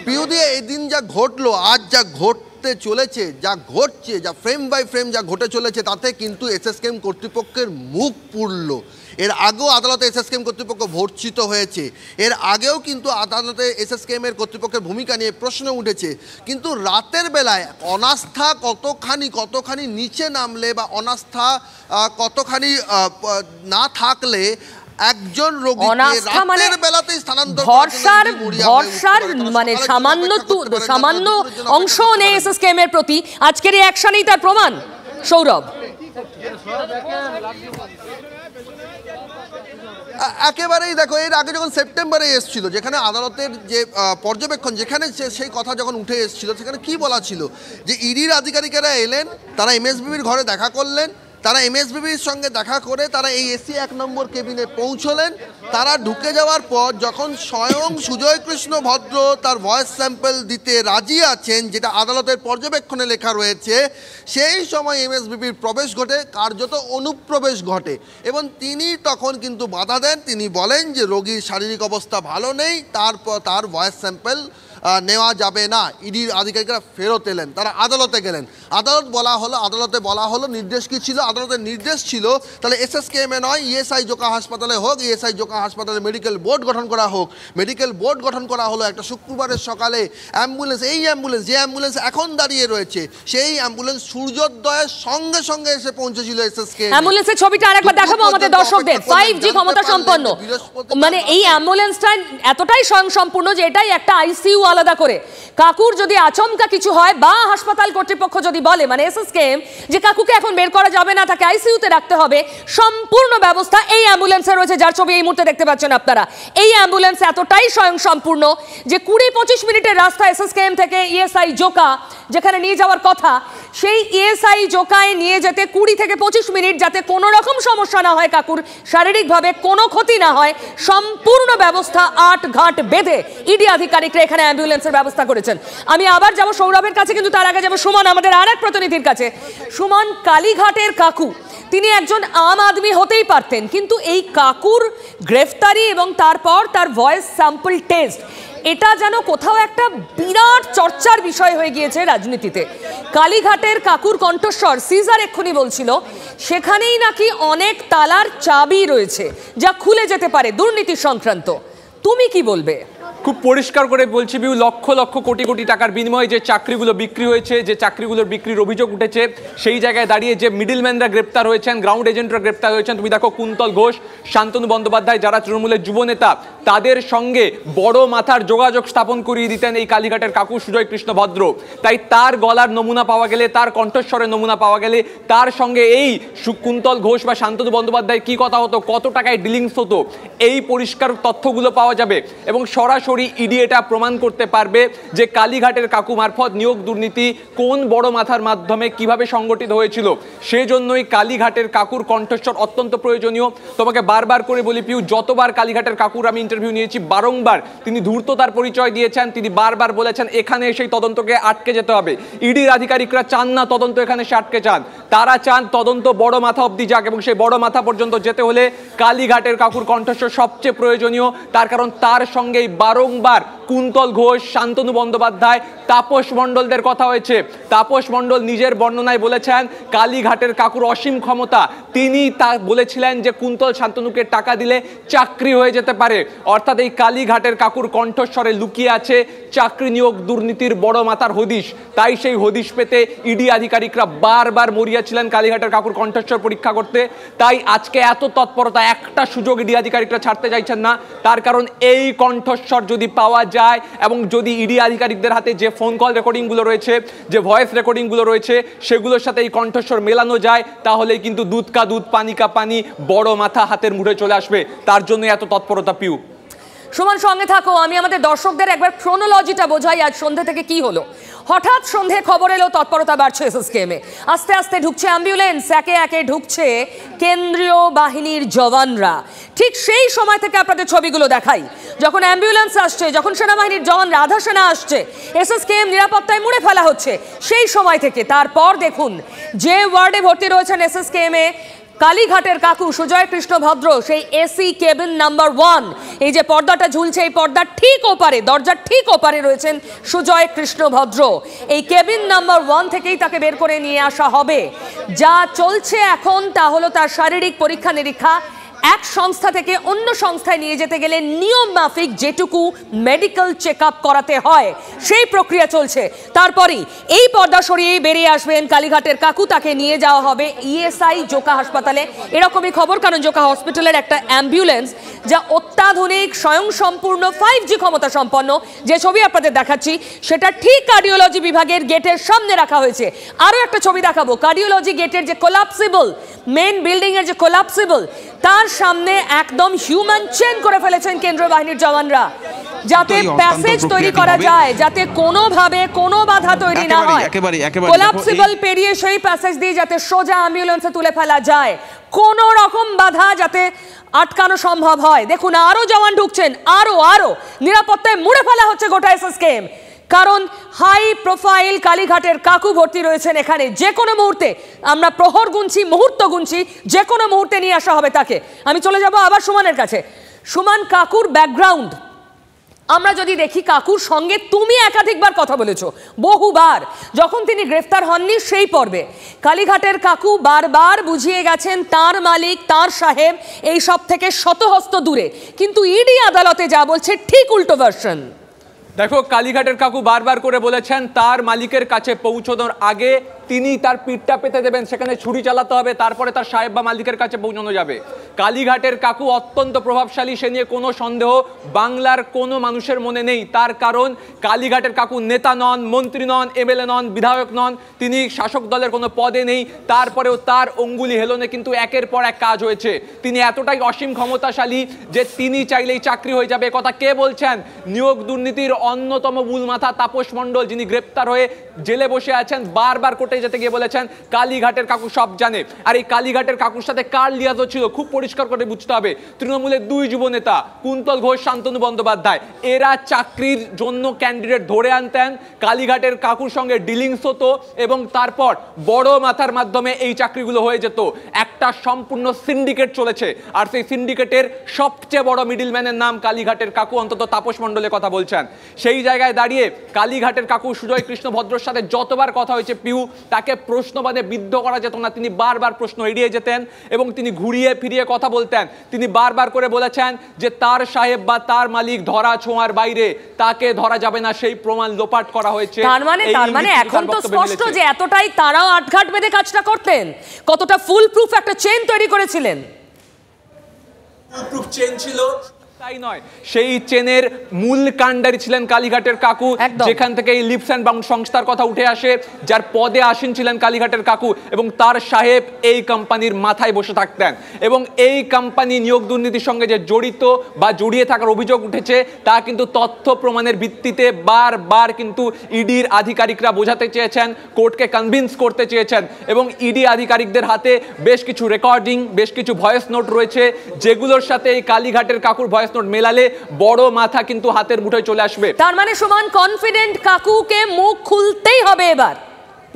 C: পিউদি, এই দিন যা ঘটলো, আজ যা ঘটতে চলেছে, যা ঘটছে, যা ফ্রেম বাই ফ্রেম যা ঘটে চলেছে, তাতে কিন্তু এসএসকেএম কর্তৃপক্ষের মুখ পুড়ল। এর আগেও আদালতে এসএসকেএম কর্তৃপক্ষ ভর্ৎসিত হয়েছে, এর আগেও কিন্তু আদালতে এসএসকেএম এর কর্তৃপক্ষের ভূমিকা নিয়ে প্রশ্ন উঠেছে। কিন্তু রাতের বেলায় অনাস্থা কতখানি নিচে নামলে, বা অনাস্থা কতখানি না থাকলে একজন রোগীকে রাতের বেলাতেই স্থানান্তর,
B: ভরসার মানে সামান্য অংশ নেই এসএসকেএম এর প্রতি, আজকের এই অ্যাকশনেই তার প্রমাণ। সৌরভ,
C: একেবারেই দেখো, এর আগে যখন সেপ্টেম্বরে এসেছিল, যেখানে আদালতের যে পর্যবেক্ষণ, যেখানে সেই কথা যখন উঠে এসেছিল, সেখানে কি বলা ছিল যে ইডির আধিকারিকেরা এলেন, তারা এমএসবিবির ঘরে দেখা করলেন, তারা এমএসবিবির সঙ্গে দেখা করে তারা এই এসি 1 নম্বর কেবিনে পৌঁছলেন। তারা ঢুকে যাওয়ার পর যখন স্বয়ং সুজয় কৃষ্ণ ভদ্র তার ভয়েস স্যাম্পল দিতে রাজি আছেন, যেটা আদালতের পর্যবেক্ষণে লেখা রয়েছে, সেই সময় এমএসবিবির প্রবেশ ঘটে, কার্যত অনুপ্রবেশ ঘটে, এবং তিনি তখন কিন্তু বাধা দেন। তিনি বলেন যে রোগীর শারীরিক অবস্থা ভালো নেই, তারপর তার ভয়েস স্যাম্পল নেওয়া যাবে না। ইডির আধিকারিকরা ফেরত এলেন, তারা আদালতে গেলেন। আদালতে বলা হলো নির্দেশ কি ছিল? আদালতের নির্দেশ ছিল তাহলে এসএসকেএমে নয়, ইএসআই জোকা হাসপাতালে হোক, ইএসআই জোকা হাসপাতালে মেডিকেল বোর্ড গঠন করা হোক। মেডিকেল বোর্ড গঠন করা হলো। একটা শুক্রবারের সকালে অ্যাম্বুলেন্স, এই অ্যাম্বুলেন্স যে অ্যাম্বুলেন্স এখন দাঁড়িয়ে রয়েছে, সেই অ্যাম্বুলেন্স সূর্যোদয়ের সঙ্গে সঙ্গে এসে পৌঁছেছিল এসএসকেএম।
B: অ্যাম্বুলেন্সের ছবিটা আরেকবার দেখাবো আমাদের দর্শকদের। 5G ক্ষমতা সম্পন্ন, মানে এই অ্যাম্বুলেন্সটা এতটাই স্বয়ংসম্পূর্ণ যে এটাই একটা আইসিইউ আলাদা করে। কাকুর যদি আচমকা কিছু হয় বা হাসপাতাল কর্তৃপক্ষ যদি বলে, মানে এসএসকেএম, যে কাকুকে এখন বের করা যাবে না, তাকে আইসিইউতে রাখতে হবে, সম্পূর্ণ ব্যবস্থা এই অ্যাম্বুলেন্সে রয়েছে, যার ছবি এই মুহূর্তে দেখতে পাচ্ছেন আপনারা। এই অ্যাম্বুলেন্স এতটাই স্বয়ংসম্পূর্ণ যে 20-25 মিনিটের রাস্তা এসএসকেএম থেকে ইএসআই জোকা যেখানে নিয়ে যাওয়ার কথা, সেই ইএসআই জোকায় নিয়ে যেতে 20 থেকে 25 মিনিট, যাতে কোনো রকম সমস্যা না হয়, কাকুর শারীরিকভাবে কোনো ক্ষতি না হয়, সম্পূর্ণ ব্যবস্থা 8 ঘাট বেঁধে ইডি আধিকারিকরা এখানে অ্যাম্বুলেন্সের ব্যবস্থা করেছেন। আমি আবার যাব সৌরভের কাছে, কিন্তু তার আগে যাব সুমন, আমাদের আর এক প্রতিনিধির কাছে। সুমন, কালীঘাটের কাকু তিনি একজন আম আদমি হতেই পারতেন, কিন্তু এই কাকুর গ্রেফতারি এবং তারপর তার ভয়েস স্যাম্পল টেস্ট, এটা যেন কোথাও একটা বিরাট চর্চার বিষয় হয়ে গিয়েছে রাজনীতিতে। কালীঘাটের কাকুর কণ্ঠস্বর সিজার এক্ষুনি বলছিল, সেখানেই নাকি অনেক তালার চাবি রয়েছে যা খুলে যেতে পারে দুর্নীতি সংক্রান্ত। তুমি কি বলবে?
F: খুব পরিষ্কার করে বলছি বিউ, লক্ষ লক্ষ কোটি কোটি টাকার বিনিময়ে যে চাকরিগুলো বিক্রি হয়েছে, যে চাকরিগুলোর বিক্রির অভিযোগ উঠেছে, সেই জায়গায় দাঁড়িয়ে যে মিডলম্যানরা গ্রেপ্তার হয়েছেন, গ্রাউন্ড এজেন্টরা গ্রেপ্তার হয়েছেন। তুমি দেখো কুন্তল ঘোষ, শান্তনু বন্দ্যোপাধ্যায়, যারা তৃণমূলের যুব নেতা, তাদের সঙ্গে বড় মাথার যোগাযোগ স্থাপন করিয়ে দিতেন এই কালীঘাটের কাকু সুজয় কৃষ্ণ ভদ্র। তাই তার গলার নমুনা পাওয়া গেলে, তার কণ্ঠস্বরের নমুনা পাওয়া গেলে, তার সঙ্গে এই কুন্তল ঘোষ বা শান্তনু বন্দ্যোপাধ্যায় কি কথা হতো, কত টাকায় ডিলিংস হতো, এই পরিষ্কার তথ্যগুলো পাওয়া যাবে এবং সরাসরি ইডি এটা প্রমাণ করতে পারবে যে কালীঘাটের কাকু মারফত নিয়োগ দুর্নীতি কোন বড় মাথার মাধ্যমে কিভাবে সংগঠিত হয়েছিল। সেজন্যই কালীঘাটের কাকুর কণ্ঠস্বর অত্যন্ত প্রয়োজনীয়। তোমাকে বারবার করে বলি পিউ, যতবার কালীঘাটের কাকুর আমি ইন্টারভিউ নিয়েছি, বারংবার তিনি ধূর্ততার পরিচয় দিয়েছেন। তিনি বারবার বলেছেন এখানে সেই তদন্তকে আটকে যেতে হবে। ইডির আধিকারিকরা চান না তদন্ত এখানে সে আটকে যান, তারা চান তদন্ত বড় মাথা অবধি যাক, এবং সেই বড় মাথা পর্যন্ত যেতে হলে কালীঘাটের কাকুর কণ্ঠস্বর সবচেয়ে প্রয়োজনীয়। তার কারণ তার সঙ্গেই বারংবার কুন্তল ঘোষ, শান্তনু বন্দ্যোপাধ্যায়, তাপস মণ্ডলদের কথা হয়েছে। তাপস মণ্ডল নিজের বর্ণনায় বলেছেন কালীঘাটের কাকুর অসীম ক্ষমতা। তিনি তা বলেছিলেন যে কুন্তল শান্তনুকে টাকা দিলে চাকরি হয়ে যেতে পারে। অর্থাৎ এই কালীঘাটের কাকুর কণ্ঠস্বরে লুকিয়ে আছে চাকরি নিয়োগ দুর্নীতির বড় মাথার হদিশ। তাই সেই হদিশ পেতে ইডি আধিকারিকরা বারবার মরিয়া ছিলেন কালীঘাটের কাকুর কণ্ঠস্বর পরীক্ষা করতে। তাই আজকে এত তৎপরতা, একটা সুযোগ ইডি আধিকারিকরা ছাড়তে চাইছেন না। তার কারণ এই কণ্ঠস্বর যদি পাওয়া যায় এবং যদি ইডি আধিকারিকদের হাতে যে ফোন কল রেকর্ডিংগুলো রয়েছে, যে ভয়েস রেকর্ডিংগুলো রয়েছে, সেগুলোর সাথে এই কণ্ঠস্বর মেলানো যায়, তাহলে কিন্তু দুধ কা দুধ পানি কা পানি, বড় মাথা হাতের মুঠে চলে আসবে। তার জন্য এত তৎপরতা পিউ।
B: সুমন, সঙ্গে থাকো, আমি আমাদের দর্শকদের একবার ক্রোনোলজিটা বোঝাই। আজ সন্ধ্যে থেকে কি হলো? হঠাৎ সন্ধে খবর এলো তৎপরতা বাড়ছে এসএসকেএমে, আস্তে আস্তে ঢুকছে অ্যাম্বুলেন্স, একে একে ঢুকছে কেন্দ্রীয় বাহিনীর জওয়ানরা। ঠিক সেই সময় থেকে আপনাদের ছবিগুলো দেখাই, যখন অ্যাম্বুলেন্স আসছে, যখন সেনাবাহিনীর জওয়ানরা, আধা সেনা আসছে, এসএসকেএম নিরাপত্তায় মুড়ে ফেলা হচ্ছে সেই সময় থেকে। তারপর দেখুন, যে ওয়ার্ডে ভর্তি রয়েছেন এসএসকেএমে কালীঘাটের কাকু সুজয় কৃষ্ণ ভদ্র, সেই এসি কেবিন নাম্বার 1, এই যে পর্দাটা ঝুলছে, এই পর্দার ঠিক ওপারে, দরজার ঠিক ওপারে রয়েছেন সুজয় কৃষ্ণ ভদ্র। এই কেবিন নাম্বার 1 থেকেই তাকে বের করে নিয়ে আসা হবে। যা চলছে এখন তা হলো তার শারীরিক পরীক্ষা নিরীক্ষা। এক সংস্থা থেকে অন্য সংস্থায় নিয়ে যেতে গেলে নিয়ম মাফিক যেটুকু মেডিকেল চেক আপ করাতে হয় সেই প্রক্রিয়া চলছে। তারপরেই এই পর্দা সরিয়ে বেরিয়ে আসবেন কালীঘাটের কাকু, তাকে নিয়ে যাওয়া হবে ইএসআই জোকা হাসপাতালে। এরকমই খবর, কারণ জোকা হসপিটালের একটা অ্যাম্বুলেন্স যা অত্যাধুনিক স্বয়ংসম্পূর্ণ 5G ক্ষমতা সম্পন্ন, যে ছবি আপনাদের দেখাচ্ছি সেটা ঠিক কার্ডিওলজি বিভাগের গেটের সামনে রাখা হয়েছে। আরও একটা ছবি দেখাবো, কার্ডিওলজি গেটের যে কোলাপসিবল মেন বিল্ডিং এর যে কোলাপসিবল, তার সামনে একদম হিউম্যান চেন করে ফেলেছেন কেন্দ্রীয় বাহিনীর জওয়ানরা, যাতে প্যাসেজ তৈরি করা যায়, যাতে কোনোভাবে কোনো বাধা তৈরি না হয়। কোলাপসিবল পেরিয়ে সেই প্যাসেজ দিয়ে যাতে সোজা অ্যাম্বুলেন্সে তুলে ফেলা যায়, কোনো রকম বাধা যাতে আটকানো সম্ভব হয়। দেখুন, আরো জওয়ান ঢুকছেন, আরো নিরাপত্তায় মুড়ে ফেলা হচ্ছে গোটা এসএসকেএম। কারণ হাই প্রোফাইল কালীঘাটের কাকু ভর্তি রয়েছেন এখানে। যে কোনো মুহূর্তে, আমরা প্রহর গুনছি, মুহূর্ত গুনছি, যে কোনো মুহূর্তে নিয়ে আসা হবে তাকে। আমি চলে যাব আবার সুমনের কাছে। সুমন, কাকুর ব্যাকগ্রাউন্ড আমরা যদি দেখি কাকুর সঙ্গে তুমি একাধিকবার কথা বলেছো, বহুবার, যখন তিনি গ্রেফতার হননি সেই পর্বে। কালীঘাটের কাকু বারবার বুঝিয়ে গেছেন তার মালিক, তার সাহেব এই সব থেকে শতহস্ত দূরে, কিন্তু ইডি আদালতে যা বলছে ঠিক উল্টো ভার্সন।
F: দেখো, কালীঘাটের কাকু বারবার করে বলেছেন তার মালিকের কাছে পৌঁছানোর আগে তিনি তার পিঠটা পেতে দেবেন, সেখানে ছুরি চালাতে হবে, তারপরে তার সাহেব বা মালিকের কাছে পৌঁছানো যাবে। কালীঘাটের কাকু অত্যন্ত প্রভাবশালী, সে নিয়ে কোনো সন্দেহ বাংলার কোনো মানুষের মনে নেই। তার কারণ কালীঘাটের কাকু নেতা নন, মন্ত্রী নন, এমএলএ নন, বিধায়ক নন, তিনি শাসক দলের কোনো পদে নেই। তারপরেও তার অঙ্গুলি হেলনে কিন্তু একের পর এক কাজ হয়েছে। তিনি এতটাই অসীম ক্ষমতাশালী যে তিনি চাইলেই চাকরি হয়ে যাবে। কথা কে বলছেন? নিয়োগ দুর্নীতির অন্যতম মূল মাথা তাপস মণ্ডল, যিনি গ্রেপ্তার হয়ে জেলে বসে আছেন। বারবার কোর্টে যেতে গিয়ে বলেছেন কালীঘাটের কাকু সব জানে। আর এই কালীঘাটের কাকুর সাথে কার লিয়াজও ছিল খুব পরিষ্কার করে বুঝতে হবে। তৃণমূলের দুই যুব নেতা কুন্তল ঘোষ, শান্তনু বন্দ্যোপাধ্যায়, এরা চাকরির জন্য ক্যান্ডিডেট ধরে আনতেন, কালীঘাটের কাকুর সঙ্গে ডিলিংস হতো এবং তারপর বড় মাথার মাধ্যমে এই চাকরিগুলো হয়ে যেত। একটা সম্পূর্ণ সিন্ডিকেট চলেছে, আর সেই সিন্ডিকেটের সবচেয়ে বড় মিডলম্যানের নাম কালীঘাটের কাকু, অন্তত তাপস মণ্ডলের কথা বলছেন। সেই জায়গায় দাঁড়িয়ে কালীঘাটের কাকু সুজয় কৃষ্ণ ভদ্রর সাথে যতবার কথা হয়েছে পিউ, তাকে প্রশ্নবাদে বিদ্ধ করা যেত না। তিনি বারবার প্রশ্ন এড়িয়ে যেতেন এবং তিনি ঘুরিয়ে ফিরিয়ে কথা বলতেন। তিনি বারবার করে বলেছেন যে তার সাহেব বা তার মালিক ধরা ছোঁয়ার বাইরে, তাকে ধরা যাবে না, সেই প্রমাণ লোপাট করা হয়েছে।
B: তার মানে এখন তো স্পষ্ট যে এতটাই তারাও আটঘাট বেঁধে কাজটা করতেন, কতটা ফুল প্রুফ একটা চেইন তৈরি করেছিলেন।
F: ফুল প্রুফ চেইন ছিল তাই নয়, সেই চেনের মূল কাণ্ডারি ছিলেন কালীঘাটের কাকু, যেখান থেকে এই লিপস অ্যান্ড বাউন্ড সংস্থার কথা উঠে আসে, যার পদে আসীন ছিলেন কালীঘাটের কাকু এবং তার সাহেব এই কোম্পানির মাথায় বসে থাকতেন। এবং এই কোম্পানি নিয়োগ দুর্নীতির সঙ্গে যে জড়িত বা জড়িয়ে থাকার অভিযোগ উঠেছে, তা কিন্তু তথ্য প্রমাণের ভিত্তিতে বারবার কিন্তু ইডির আধিকারিকরা বোঝাতে চেয়েছেন, কোর্টকে কনভিন্স করতে চেয়েছেন। এবং ইডি আধিকারিকদের হাতে বেশ কিছু রেকর্ডিং, বেশ কিছু ভয়েস নোট রয়েছে, যেগুলোর সাথে এই কালীঘাটের কাকুর ভয়েস নোট মেলালে বড় মাথা কিন্তু হাতের মুঠোয় চলে আসবে।
B: তার মানে সমান কনফিডেন্ট কাকুকে মুখ খুলতেই হবে এবার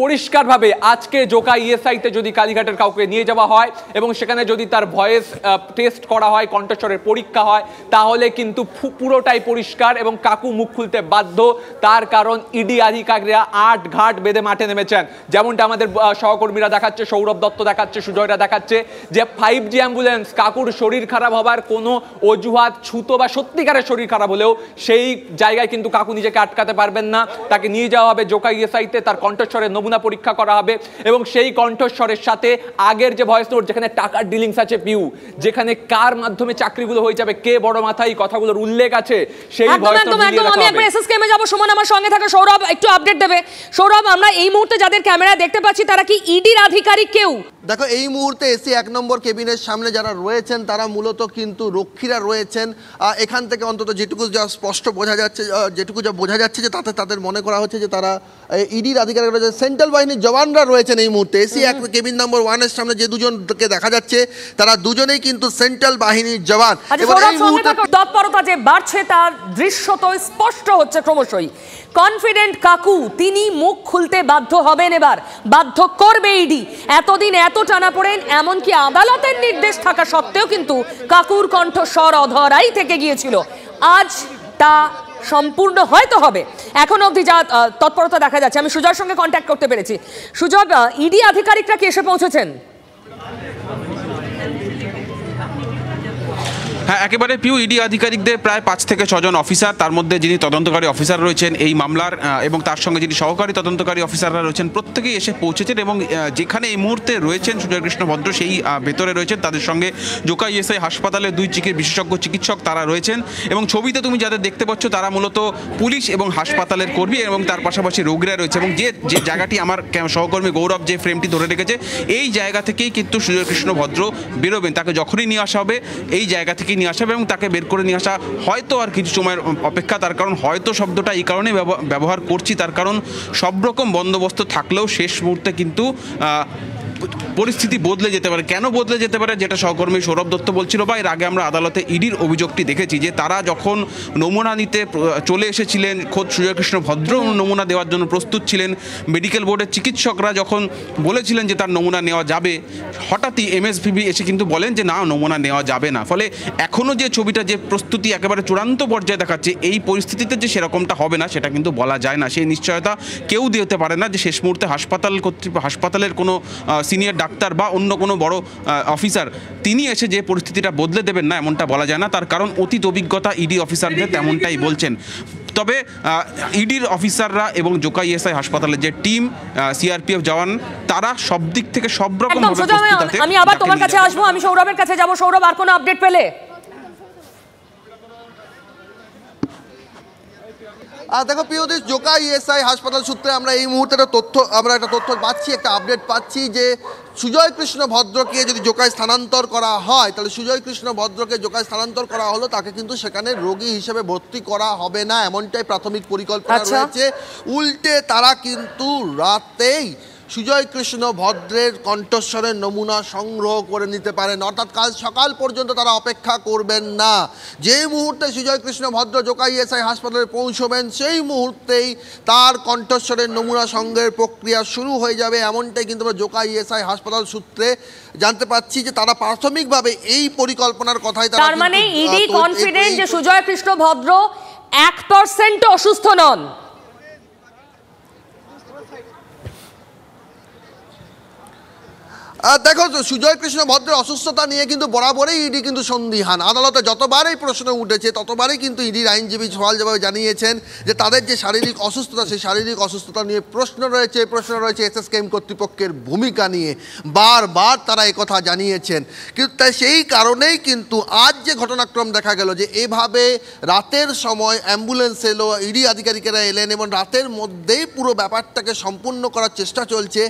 F: পরিষ্কারভাবে। আজকে জোকা ইএসআইতে যদি কালীঘাটের কাউকে নিয়ে যাওয়া হয় এবং সেখানে যদি তার ভয়েস টেস্ট করা হয়, কণ্ঠস্বরের পরীক্ষা হয়, তাহলে কিন্তু পুরোটাই পরিষ্কার এবং কাকু মুখ খুলতে বাধ্য। তার কারণ ইডি আধিকারিকরা আট ঘাট বেঁধে মাঠে নেমেছেন। যেমনটা আমাদের সহকর্মীরা দেখাচ্ছে, সৌরভ দত্ত দেখাচ্ছে, সুজয়রা দেখাচ্ছে যে 5G অ্যাম্বুলেন্স, কাকুর শরীর খারাপ হবার কোনো অজুহাত, ছুতো বা সত্যিকারের শরীর খারাপ হলেও সেই জায়গায় কিন্তু কাকু নিজেকে আটকাতে পারবেন না। তাকে নিয়ে যাওয়া হবে জোকা ইএসআইতে, তার কণ্ঠস্বরের নমুনা পরীক্ষা করা হবে এবং সেই কণ্ঠস্বরের সাথে আগের যে ভয়েস নোট, যেখানে টাকার ডিলিংস আছে পিউ, যেখানে কার মাধ্যমে চাকরিগুলো হয়ে যাবে, কে বড় মাথা, এই কথাগুলোর উল্লেখ আছে, সেই ভয়েস নোট দিয়ে রাখা হবে।
B: আমি একবার এসএসকেএমে যাব, সুমন আমার সঙ্গে থাকা সৌরভ একটু আপডেট দেবে। সৌরভ, আমরা এই মুহূর্তে যাদের ক্যামেরা দেখতে পাচ্ছি তারা কি ইডির আধিকারিক কেউ?
C: দেখো, এই মুহূর্তে এসি 1 নম্বর কেবিনের সামনে যারা রয়েছেন তারা মূলত কিন্তু রক্ষীরা রয়েছেন। এখান থেকে অন্তত যেটুকু যা স্পষ্ট বোঝা যাচ্ছে, যে তাতে তাদের মনে করা হচ্ছে যে তারা ইডির আধিকারিক রয়েছে, সেন্ট্রাল বাহিনীর জওয়ানরা রয়েছেন এই মুহূর্তে। এসি 1 কেবিন নম্বর 1-এর সামনে যে দুজনকে দেখা যাচ্ছে, তারা দুজনেই কিন্তু সেন্ট্রাল বাহিনীর জওয়ান।
B: এবং এই মুহূর্তে তৎপরতা যে বাড়ছে তার দৃশ্য তো স্পষ্ট হচ্ছে ক্রমশই। কনফিডেন্ট কাকু তিনি মুখ খুলতে বাধ্য হবেন, এবার বাধ্য করবে ইডি। এতদিন এত টানাপোড়েন, এমনকি আদালতের নির্দেশ থাকা সত্ত্বেও কিন্তু কাকুর কণ্ঠস্বর অধরাই থেকে গিয়েছিল। আজ তা সম্পূর্ণ হয়তো হবে। এখন অবধি যা তৎপরতা দেখা যাচ্ছে, আমি সুজয়ের সঙ্গে কন্ট্যাক্ট করতে পেরেছি। সুজয়, ইডি আধিকারিকরা কি এসে পৌঁছেছেন?
E: হ্যাঁ, একেবারে পিউ, ইডি আধিকারিকদের প্রায় 5 থেকে 6 জন অফিসার, তার মধ্যে যিনি তদন্তকারী অফিসার রয়েছেন এই মামলার এবং তার সঙ্গে যিনি সহকারী তদন্তকারী অফিসাররা রয়েছেন, প্রত্যেকেই এসে পৌঁছেছেন। এবং যেখানে এই মুহূর্তে রয়েছেন সুজয় কৃষ্ণ ভদ্র, সেই ভেতরে রয়েছেন, তাদের সঙ্গে জোকা ইএসআই হাসপাতালে 2 বিশেষজ্ঞ চিকিৎসক তারা রয়েছেন। এবং ছবিতে তুমি যাদের দেখতে পাচ্ছ তারা মূলত পুলিশ এবং হাসপাতালের কর্মী এবং তার পাশাপাশি রোগীরা রয়েছে। এবং যে জায়গাটি আমার সহকর্মী গৌরব যে ফ্রেমটি ধরে রেখেছে, এই জায়গা থেকেই কিন্তু সুজয় কৃষ্ণ ভদ্র বেরোবেন। তাকে যখনই নিয়ে আসা হবে এই জায়গা থেকে নিয়ে আসা হবে এবং তাকে বের করে নিয়ে আসা হয়তো আর কিছু সময়ের অপেক্ষা। তার কারণ হয়তো শব্দটা এই কারণে ব্যবহার করছি, তার কারণ সব রকম বন্দোবস্ত থাকলেও শেষ মুহূর্তে কিন্তু পরিস্থিতি বদলে যেতে পারে। কেন বদলে যেতে পারে, যেটা সহকর্মী সৌরভ দত্ত বলছিল, বা এর আগে আমরা আদালতে ইডির অভিযোগটি দেখেছি যে তারা যখন নমুনা নিতে চলে এসেছিলেন, খোদ সুজয় কৃষ্ণ ভদ্র নমুনা দেওয়ার জন্য প্রস্তুত ছিলেন, মেডিকেল বোর্ডের চিকিৎসকরা যখন বলেছিলেন যে তার নমুনা নেওয়া যাবে, হঠাৎই এমএসভিবি এসে কিন্তু বলেন যে না, নমুনা নেওয়া যাবে না। ফলে এখনও যে ছবিটা, যে প্রস্তুতি একেবারে চূড়ান্ত পর্যায়ে দেখাচ্ছে, এই পরিস্থিতিতে যে সেরকমটা হবে না সেটা কিন্তু বলা যায় না। সেই নিশ্চয়তা কেউ দিতে পারে না যে শেষ মুহূর্তে হাসপাতালের কোনো সিনিয়র ডাক্তার বা অন্য কোনো বড় অফিসার তিনি এসে যে পরিস্থিতিটা বদলে দেবেন না, এমনটা বলা যায় না। তার কারণ অতীত অভিজ্ঞতা ইডি অফিসারদের তেমনটাই বলছেন। তবে ইডির অফিসাররা এবং জোকা ইএসআই হাসপাতালের যে টিম, সিআরপিএফ জওয়ান, তারা সব দিক থেকে সব রকম ভাবে প্রস্তুত আছে।
B: আমি আবার তোমার কাছে আসবো, আমি সৌরভের কাছে যাব। সৌরভ, আর কোনো আপডেট পেলে?
C: দেখো প্রিয়দেশ, জোকা ইএসআই হাসপাতাল সূত্রে আমরা এই মুহূর্তে একটা তথ্য পাচ্ছি, একটা আপডেট পাচ্ছি যে সুজয় কৃষ্ণ ভদ্রকে যদি জোকায় স্থানান্তর করা হয়, তাহলে সুজয় কৃষ্ণ ভদ্রকে জোকায় স্থানান্তর করা হলো, তাকে কিন্তু সেখানে রোগী হিসেবে ভর্তি করা হবে না, এমনটাই প্রাথমিক পরিকল্পনা রয়েছে। উল্টে তারা কিন্তু রাতেই সুজয় কৃষ্ণ ভদ্রের কণ্ঠস্বরের নমুনা সংগ্রহ করে নিতে পারেন, অর্থাৎ কাল সকাল পর্যন্ত তারা অপেক্ষা করবেন না। যে মুহূর্তে সুজয় কৃষ্ণ ভদ্র জোকা ইএসআই হাসপাতালে পৌঁছবেন, সেই মুহূর্তেই তার কণ্ঠস্বরের নমুনা সংগ্রহের প্রক্রিয়া শুরু হয়ে যাবে, এমনটাই কিন্তু আমরা জোকা ইএসআই হাসপাতাল সূত্রে জানতে পাচ্ছি যে তারা প্রাথমিকভাবে এই পরিকল্পনার কথাই
B: তার মানে ইডি কনফিডেন্ট যে সুজয় কৃষ্ণ ভদ্র 1% অসুস্থ নন।
C: দেখো, সুজয় কৃষ্ণ ভদ্রের অসুস্থতা নিয়ে কিন্তু বরাবরই ইডি কিন্তু সন্দিহান। আদালতে যতবার এই প্রশ্ন উঠেছে ততবারই কিন্তু ইডির আইনজীবী সওয়াল জবাবে জানিয়েছেন যে তাদের যে শারীরিক অসুস্থতা, সেই শারীরিক অসুস্থতা নিয়ে প্রশ্ন রয়েছে এসএসকেএম কর্তৃপক্ষের ভূমিকা নিয়ে বারবার তারা একথা জানিয়েছেন। কিন্তু তাই সেই কারণেই কিন্তু আজ যে ঘটনাক্রম দেখা গেল যে এভাবে রাতের সময় অ্যাম্বুলেন্স এলো, ইডি আধিকারিকেরা এলেন এবং রাতের মধ্যেই পুরো ব্যাপারটাকে সম্পূর্ণ করার চেষ্টা চলছে,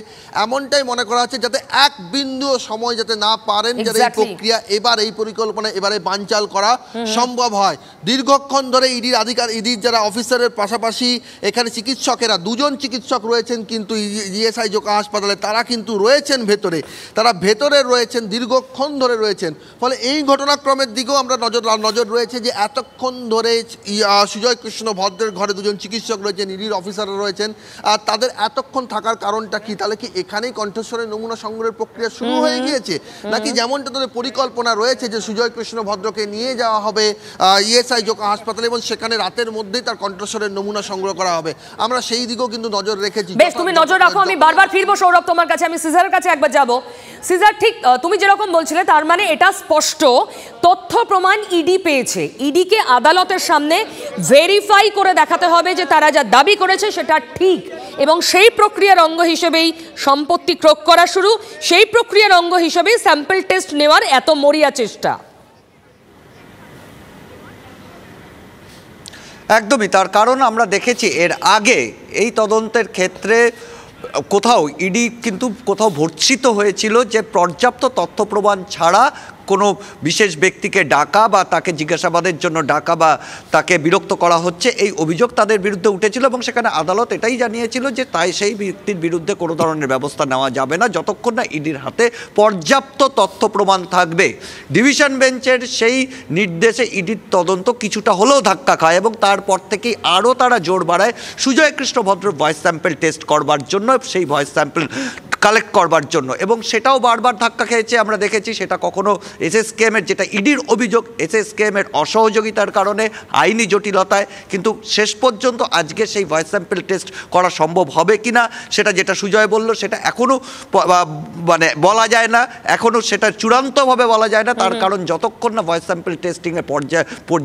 C: এমনটাই মনে করা হচ্ছে যাতে এক বিন্দু সময় যাতে না পারেন, যাতে এই প্রক্রিয়া এবার এই পরিকল্পনা এবারে বানচাল করা সম্ভব হয়। দীর্ঘক্ষণ ধরে ইডির যারা অফিসারের পাশাপাশি এখানে চিকিৎসকেরা, দুজন চিকিৎসক রয়েছেন কিন্তু ইএসআই জোকা হাসপাতালে, তারা কিন্তু রয়েছেন ভেতরে, তারা ভেতরে রয়েছেন, দীর্ঘক্ষণ ধরে রয়েছেন। ফলে এই ঘটনাক্রমের দিকেও আমরা নজর রয়েছে যে এতক্ষণ ধরে সুজয় কৃষ্ণ ভদ্রের ঘরে দুজন চিকিৎসক রয়েছেন, ইডির অফিসাররা রয়েছেন, আর তাদের এতক্ষণ থাকার কারণটা কি? তাহলে কি এখানেই কণ্ঠস্বরের নমুনা সংগ্রহের প্রক্রিয়া শুরু হয়ে গিয়েছে, নাকি যেমনটা তাদের পরিকল্পনা রয়েছে যে সুজয় কৃষ্ণ ভদ্রকে নিয়ে যাওয়া হবে ইএসআই জোকা হাসপাতালে এবং সেখানে রাতের মধ্যেই তার কণ্ঠস্বরের নমুনা সংগ্রহ করা হবে? আমরা সেই দিকেও কিন্তু নজর রেখেছি।
B: বেশ, তুমি নজর রাখো। আমি বারবার ফিরবো সৌরভ তোমার কাছে, আমি সিজারের কাছে একবার যাব। সিজার, ঠিক তুমি যেরকম বলছিলে, তার মানে এটা স্পষ্ট তথ্য প্রমাণ ইডি পেয়েছে। ইডিকে আদালতের সামনে ভেরিফাই করে দেখাতে হবে যে তারা যা দাবি করেছে সেটা ঠিক, এবং সেই প্রক্রিয়ার অঙ্গ হিসেবেই সম্পত্তি ক্রয় করা শুরু, সেই প্রক্রিয়ার অঙ্গ হিসেবেই স্যাম্পল টেস্ট নেওয়ার এত মরিয়া চেষ্টা।
D: একদমই, তার কারণ আমরা দেখেছি এর আগে এই তদন্তের ক্ষেত্রে কোথাও ইডি কিন্তু কোথাও ভর্ৎসিত হয়েছিল যে পর্যাপ্ত তথ্য প্রমাণ ছাড়া কোনো বিশেষ ব্যক্তিকে ডাকা বা তাকে জিজ্ঞাসাবাদের জন্য ডাকা বা তাকে বিরক্ত করা হচ্ছে, এই অভিযোগ তাদের বিরুদ্ধে উঠেছিল এবং সেখানে আদালত এটাই জানিয়েছিল যে তাই সেই ব্যক্তির বিরুদ্ধে কোনো ধরনের ব্যবস্থা নেওয়া যাবে না যতক্ষণ না ইডির হাতে পর্যাপ্ত তথ্য প্রমাণ থাকবে। ডিভিশন বেঞ্চের সেই নির্দেশে ইডির তদন্ত কিছুটা হলেও ধাক্কা খায় এবং তারপর থেকেই আরও তারা জোর বাড়ায় সুজয় কৃষ্ণ ভদ্র ভয়েস স্যাম্পল টেস্ট করবার জন্য, সেই ভয়েস স্যাম্পল কালেক্ট করবার জন্য, এবং সেটাও বারবার ধাক্কা খেয়েছে। আমরা দেখেছি সেটা কখনো এসএসকেএমের, যেটা ইডির অভিযোগ, এসএসকেএমের অসহযোগিতার কারণে, আইনি জটিলতায়, কিন্তু শেষ পর্যন্ত আজকে সেই ভয়েস স্যাম্পল টেস্ট করা সম্ভব হবে কি না সেটা, যেটা সুজয় বলল, সেটা এখনও মানে বলা যায় না, এখনও সেটা চূড়ান্তভাবে বলা যায় না। তার কারণ যতক্ষণ না ভয়েস স্যাম্পল টেস্টিংয়ের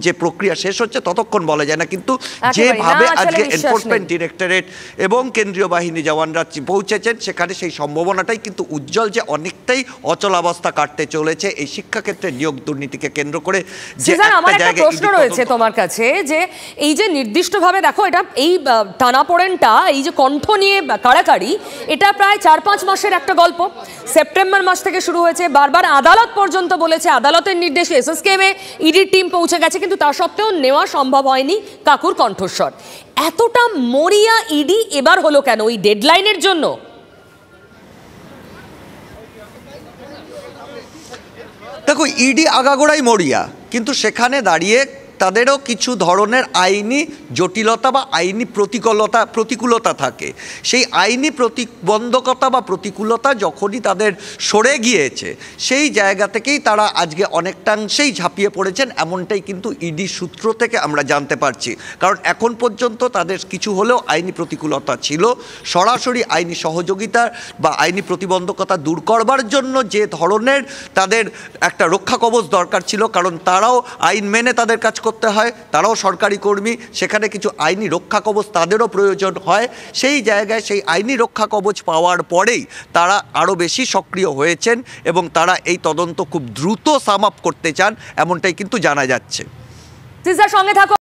D: যে প্রক্রিয়া শেষ হচ্ছে ততক্ষণ বলা যায় না। কিন্তু যেভাবে আজকে এনফোর্সমেন্ট ডিরেক্টরেট এবং কেন্দ্রীয় বাহিনী জওয়ানরা পৌঁছেছেন, সেখানে সেই সম্ভাবনাটাই কিন্তু উজ্জ্বল যে অনেকটাই অচলাবস্থা কাটতে চলেছে এই শিক্ষাক্ষেত্রে নিয়োগ দুর্নীতিকে কেন্দ্র করে। যে
B: আমার একটা প্রশ্ন রয়েছে তোমার কাছে, যে এই যে নির্দিষ্টভাবে দেখো, এটা এই টানাপোড়েনটা, এই যে কণ্ঠ নিয়ে কাড়াকাড়ি, এটা প্রায় 4-5 মাসের একটা গল্প। সেপ্টেম্বর মাস থেকে শুরু হয়েছে, বারবার আদালত পর্যন্ত বলেছে, আদালতের নির্দেশে এসএসকেএমে ইডির টিম পৌঁছে গেছে, কিন্তু তা সত্ত্বেও নেওয়া সম্ভব হয়নি কাকুর কণ্ঠস্বর। এতটা মরিয়া ইডি এবার হলো কেন? ওই ডেডলাইনের জন্য?
D: দেখো ইডি আগাগোড়াই মরিয়া, কিন্তু সেখানে দাঁড়িয়ে তাদেরও কিছু ধরনের আইনি জটিলতা বা আইনি প্রতিকূলতা থাকে। সেই আইনি প্রতিবন্ধকতা বা প্রতিকূলতা যখনই তাদের সরে গিয়েছে, সেই জায়গা থেকেই তারা আজকে অনেকটাংশেই ঝাঁপিয়ে পড়েছেন, এমনটাই কিন্তু ইডি সূত্র থেকে আমরা জানতে পারছি। কারণ এখন পর্যন্ত তাদের কিছু হলেও আইনি প্রতিকূলতা ছিল, সরাসরি আইনি সহযোগিতা বা আইনি প্রতিবন্ধকতা দূর করবার জন্য যে ধরনের তাদের একটা রক্ষা কবচ দরকার ছিল, কারণ তারাও আইন মেনে তাদের কাজ করতে হয়, তারাও সরকারি কর্মী, সেখানে কিছু আইনি রক্ষা কবচ তাদেরও প্রয়োজন হয়। সেই জায়গায় সেই আইনি রক্ষা কবচ পাওয়ার পরেই তারা আরও বেশি সক্রিয় হয়েছেন এবং তারা এই তদন্ত খুব দ্রুত সাম আপ করতে চান, এমনটাই কিন্তু জানা যাচ্ছে।
B: সিজার সঙ্গে থাকো।